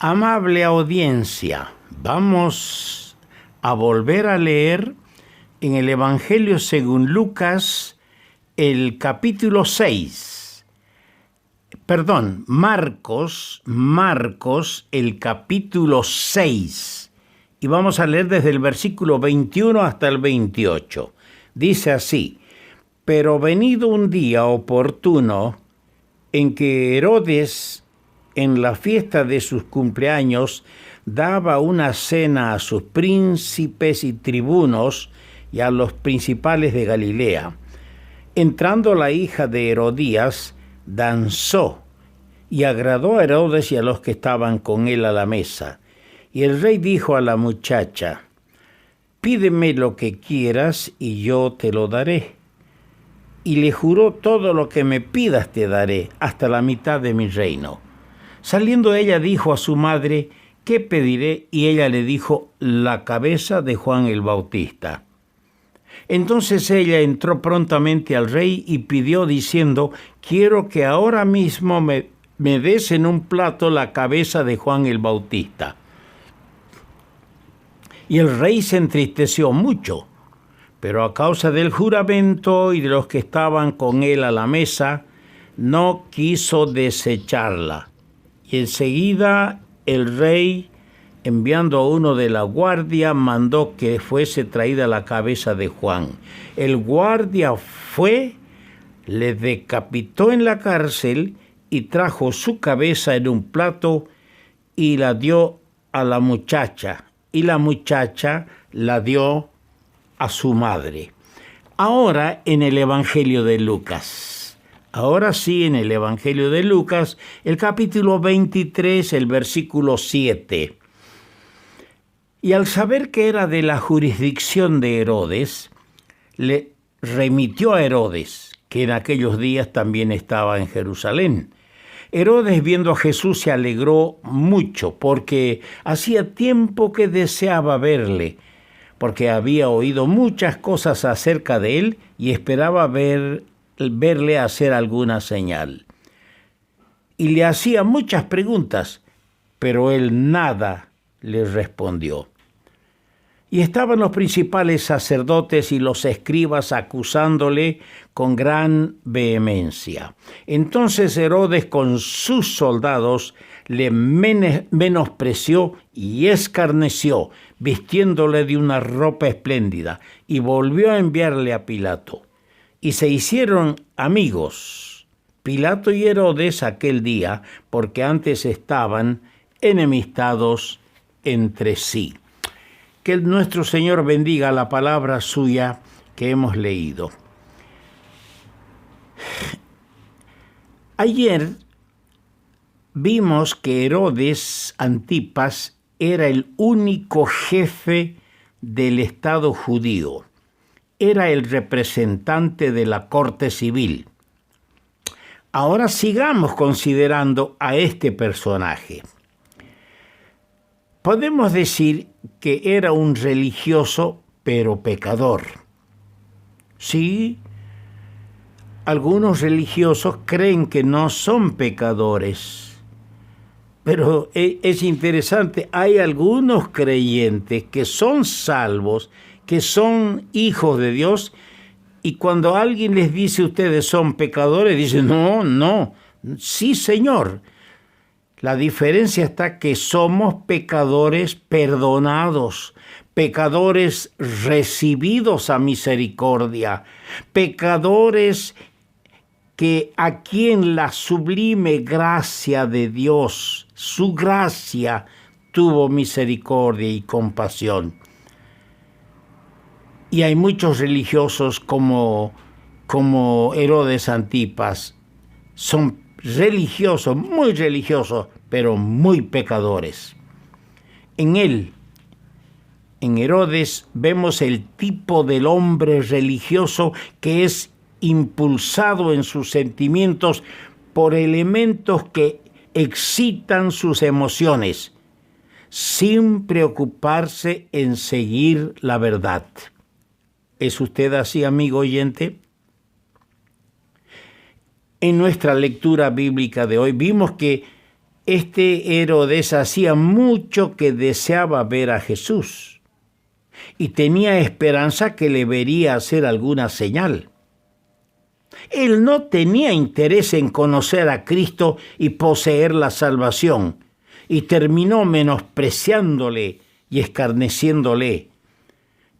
Amable audiencia, vamos a volver a leer en el Evangelio según Lucas el capítulo 6. Marcos el capítulo 6. Y vamos a leer desde el versículo 21 hasta el 28. Dice así: pero venido un día oportuno en que Herodes, en la fiesta de sus cumpleaños, daba una cena a sus príncipes y tribunos y a los principales de Galilea. Entrando la hija de Herodías, danzó y agradó a Herodes y a los que estaban con él a la mesa. Y el rey dijo a la muchacha: pídeme lo que quieras y yo te lo daré. Y le juró: todo lo que me pidas te daré, hasta la mitad de mi reino. Saliendo ella dijo a su madre: ¿qué pediré? Y ella le dijo: la cabeza de Juan el Bautista. Entonces ella entró prontamente al rey y pidió diciendo: quiero que ahora mismo me des en un plato la cabeza de Juan el Bautista. Y el rey se entristeció mucho, pero a causa del juramento y de los que estaban con él a la mesa, no quiso desecharla. Y enseguida el rey, enviando a uno de la guardia, mandó que fuese traída la cabeza de Juan. El guardia fue, le decapitó en la cárcel y trajo su cabeza en un plato y la dio a la muchacha. Y la muchacha la dio a su madre. Ahora en el Evangelio de Lucas. Ahora sí, en el Evangelio de Lucas, el capítulo 23, el versículo 7. Y al saber que era de la jurisdicción de Herodes, le remitió a Herodes, que en aquellos días también estaba en Jerusalén. Herodes, viendo a Jesús, se alegró mucho, porque hacía tiempo que deseaba verle, porque había oído muchas cosas acerca de él y esperaba verle hacer alguna señal. Y le hacía muchas preguntas, pero él nada le respondió. Y estaban los principales sacerdotes y los escribas acusándole con gran vehemencia. Entonces Herodes con sus soldados le menospreció y escarneció, vistiéndole de una ropa espléndida, y volvió a enviarle a Pilato. Y se hicieron amigos, Pilato y Herodes, aquel día, porque antes estaban enemistados entre sí. Que nuestro Señor bendiga la palabra suya que hemos leído. Ayer vimos que Herodes Antipas era el único jefe del Estado judío. Era el representante de la corte civil. Ahora sigamos considerando a este personaje. Podemos decir que era un religioso, pero pecador. Sí, algunos religiosos creen que no son pecadores. Pero es interesante, hay algunos creyentes que son salvos, que son hijos de Dios, y cuando alguien les dice ustedes son pecadores, dicen no, sí Señor. La diferencia está que somos pecadores perdonados, pecadores recibidos a misericordia, pecadores que a quien la sublime gracia de Dios, su gracia, tuvo misericordia y compasión. Y hay muchos religiosos como Herodes Antipas, son religiosos, muy religiosos, pero muy pecadores. En él, en Herodes, vemos el tipo del hombre religioso que es impulsado en sus sentimientos por elementos que excitan sus emociones, sin preocuparse en seguir la verdad. ¿Es usted así, amigo oyente? En nuestra lectura bíblica de hoy vimos que Este Herodes hacía mucho que deseaba ver a Jesús y tenía esperanza que le vería hacer alguna señal. Él no tenía interés en conocer a Cristo y poseer la salvación, y terminó menospreciándole y escarneciéndole.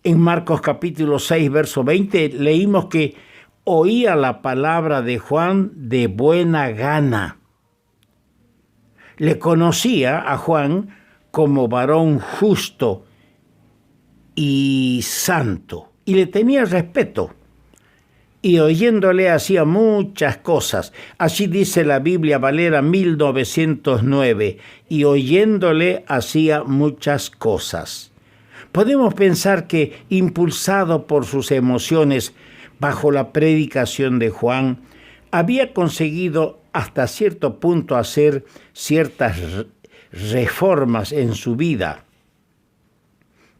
En Marcos capítulo 6, verso 20, leímos que oía la palabra de Juan de buena gana. Le conocía a Juan como varón justo y santo, y le tenía respeto. Y oyéndole hacía muchas cosas. Así dice la Biblia Valera 1909, y oyéndole hacía muchas cosas. Podemos pensar que, impulsado por sus emociones bajo la predicación de Juan, había conseguido hasta cierto punto hacer ciertas reformas en su vida.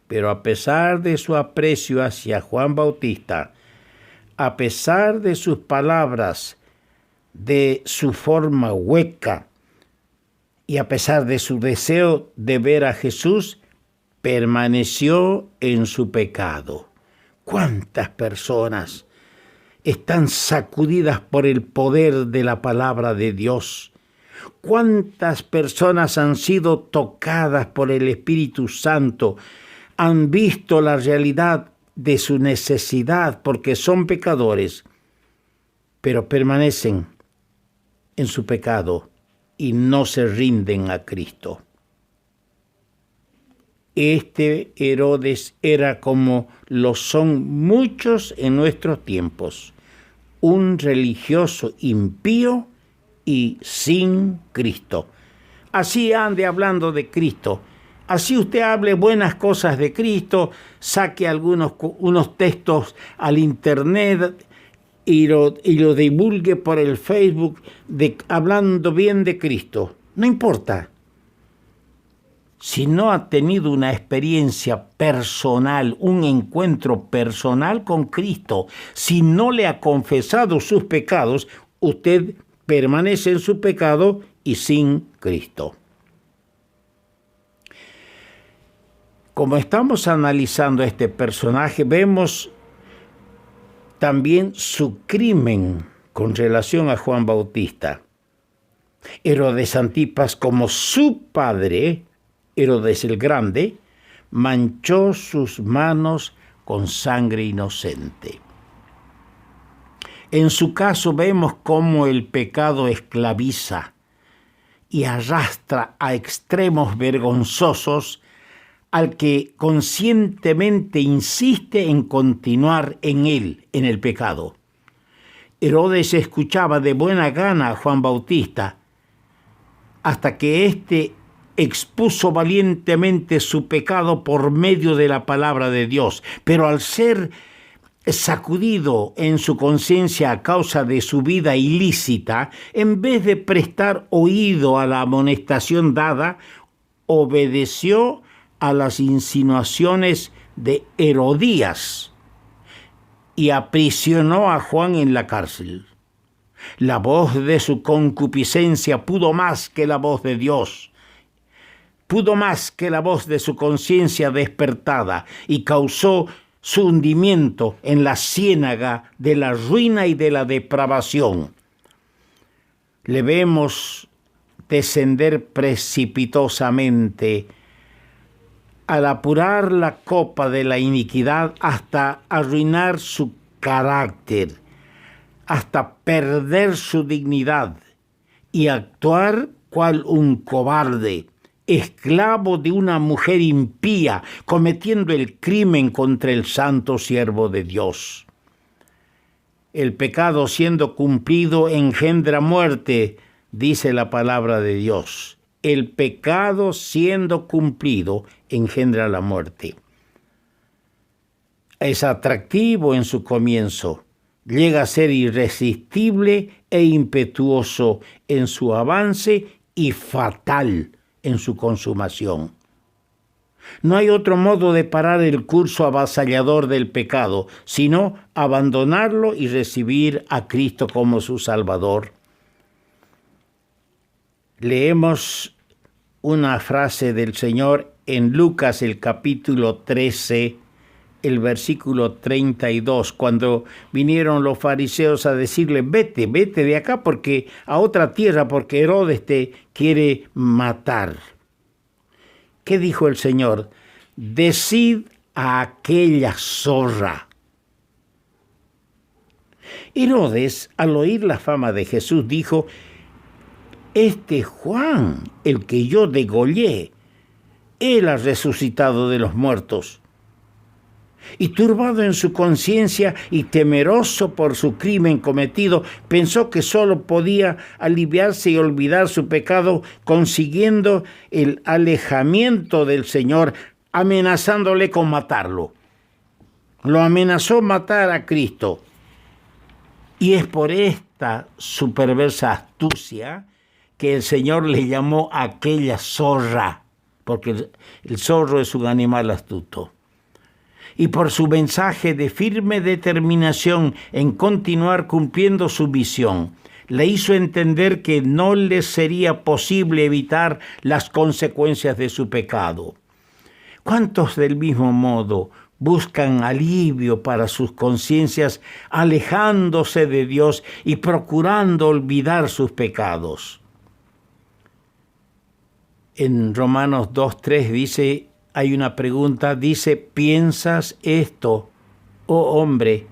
Pero a pesar de su aprecio hacia Juan Bautista, a pesar de sus palabras, de su forma hueca, y a pesar de su deseo de ver a Jesús, permaneció en su pecado. ¿Cuántas personas están sacudidas por el poder de la palabra de Dios? ¿Cuántas personas han sido tocadas por el Espíritu Santo? Han visto la realidad de su necesidad porque son pecadores, pero permanecen en su pecado y no se rinden a Cristo. Este Herodes era, como lo son muchos en nuestros tiempos, un religioso impío y sin Cristo. Así ande hablando de Cristo. Así usted hable buenas cosas de Cristo, saque unos textos al internet y lo divulgue por el Facebook hablando bien de Cristo. No importa. Si no ha tenido una experiencia personal, un encuentro personal con Cristo, si no le ha confesado sus pecados, usted permanece en su pecado y sin Cristo. Como estamos analizando este personaje, vemos también su crimen con relación a Juan Bautista. Herodes Antipas, como su padre, Herodes el Grande, manchó sus manos con sangre inocente. En su caso vemos cómo el pecado esclaviza y arrastra a extremos vergonzosos al que conscientemente insiste en continuar en él, en el pecado. Herodes escuchaba de buena gana a Juan Bautista, hasta que éste expuso valientemente su pecado por medio de la palabra de Dios. Pero al ser sacudido en su conciencia a causa de su vida ilícita, en vez de prestar oído a la amonestación dada, obedeció a las insinuaciones de Herodías y aprisionó a Juan en la cárcel. La voz de su concupiscencia pudo más que la voz de Dios, pudo más que la voz de su conciencia despertada, y causó su hundimiento en la ciénaga de la ruina y de la depravación. Le vemos descender precipitosamente al apurar la copa de la iniquidad hasta arruinar su carácter, hasta perder su dignidad y actuar cual un cobarde, esclavo de una mujer impía, cometiendo el crimen contra el santo siervo de Dios. El pecado siendo cumplido engendra muerte, dice la palabra de Dios. El pecado siendo cumplido engendra la muerte. Es atractivo en su comienzo, llega a ser irresistible e impetuoso en su avance y fatal en su consumación. No hay otro modo de parar el curso avasallador del pecado, sino abandonarlo y recibir a Cristo como su Salvador. Leemos una frase del Señor en Lucas, el capítulo 13, el versículo 32, cuando vinieron los fariseos a decirle, vete de acá porque a otra tierra, porque Herodes te quiere matar. ¿Qué dijo el Señor? Decid a aquella zorra. Herodes, al oír la fama de Jesús, dijo, este Juan, el que yo degollé, él ha resucitado de los muertos. Y turbado en su conciencia y temeroso por su crimen cometido, pensó que solo podía aliviarse y olvidar su pecado consiguiendo el alejamiento del Señor, amenazándole con matarlo. Lo amenazó matar a Cristo. Y es por esta su perversa astucia que el Señor le llamó aquella zorra, porque el zorro es un animal astuto. Y por su mensaje de firme determinación en continuar cumpliendo su misión, le hizo entender que no le sería posible evitar las consecuencias de su pecado. ¿Cuántos del mismo modo buscan alivio para sus conciencias alejándose de Dios y procurando olvidar sus pecados? En Romanos 2:3 dice, hay una pregunta, dice, ¿piensas esto, oh hombre,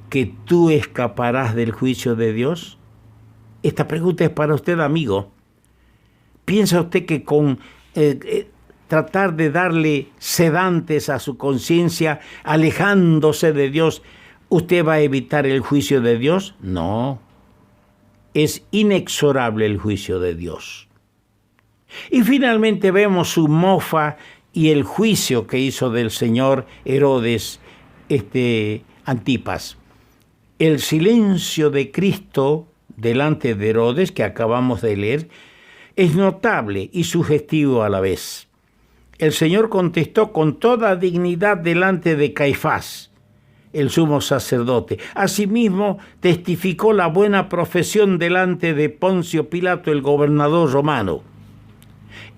que tú escaparás del juicio de Dios? Esta pregunta es para usted, amigo. ¿Piensa usted que con tratar de darle sedantes a su conciencia, alejándose de Dios, usted va a evitar el juicio de Dios? No. Es inexorable el juicio de Dios. Y finalmente vemos su mofa y el juicio que hizo del señor Herodes Antipas. El silencio de Cristo delante de Herodes, que acabamos de leer, es notable y sugestivo a la vez. El Señor contestó con toda dignidad delante de Caifás, el sumo sacerdote. Asimismo, testificó la buena profesión delante de Poncio Pilato, el gobernador romano.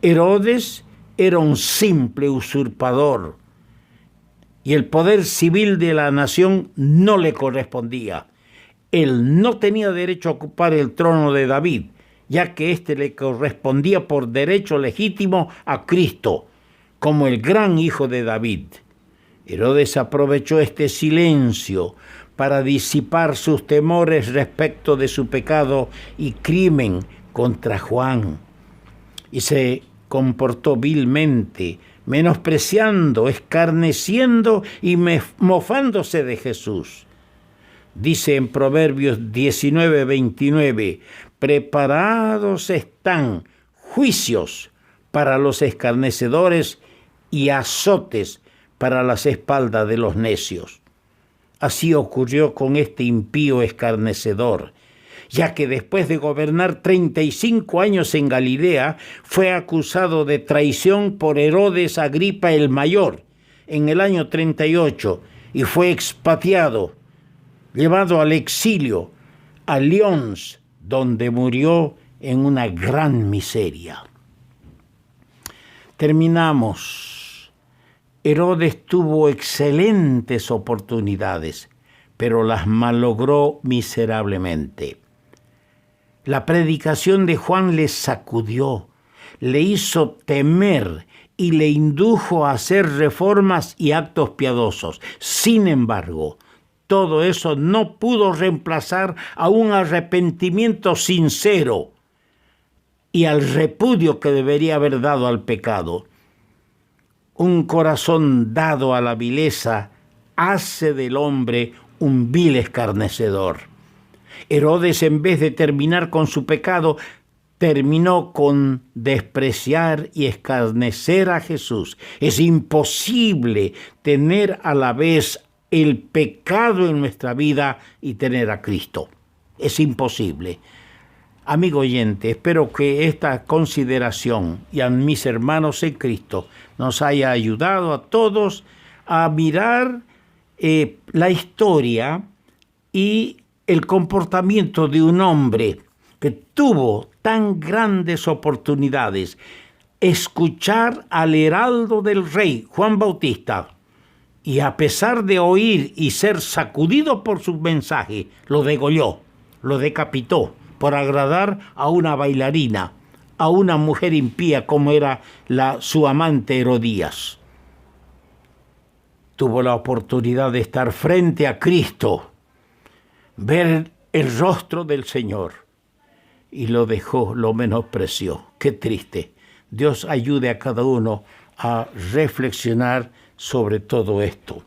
Herodes era un simple usurpador y el poder civil de la nación no le correspondía. Él no tenía derecho a ocupar el trono de David, ya que éste le correspondía por derecho legítimo a Cristo, como el gran hijo de David. Herodes aprovechó este silencio para disipar sus temores respecto de su pecado y crimen contra Juan. Y se comportó vilmente, menospreciando, escarneciendo y mofándose de Jesús. Dice en Proverbios 19:29, preparados están juicios para los escarnecedores y azotes para las espaldas de los necios. Así ocurrió con este impío escarnecedor, ya que después de gobernar 35 años en Galilea, fue acusado de traición por Herodes Agripa el Mayor en el año 38 y fue expatriado, llevado al exilio, a Lyons, donde murió en una gran miseria. Terminamos. Herodes tuvo excelentes oportunidades, pero las malogró miserablemente. La predicación de Juan le sacudió, le hizo temer y le indujo a hacer reformas y actos piadosos. Sin embargo, todo eso no pudo reemplazar a un arrepentimiento sincero y al repudio que debería haber dado al pecado. Un corazón dado a la vileza hace del hombre un vil escarnecedor. Herodes, en vez de terminar con su pecado, terminó con despreciar y escarnecer a Jesús. Es imposible tener a la vez el pecado en nuestra vida y tener a Cristo. Es imposible. Amigo oyente, espero que esta consideración y a mis hermanos en Cristo nos haya ayudado a todos a mirar la historia y el comportamiento de un hombre que tuvo tan grandes oportunidades. Escuchar al heraldo del rey, Juan Bautista, y a pesar de oír y ser sacudido por su mensaje, lo degolló, lo decapitó por agradar a una bailarina, a una mujer impía como era su amante Herodías. Tuvo la oportunidad de estar frente a Cristo, ver el rostro del Señor, y lo dejó, lo menospreció. Qué triste. Dios ayude a cada uno a reflexionar sobre todo esto.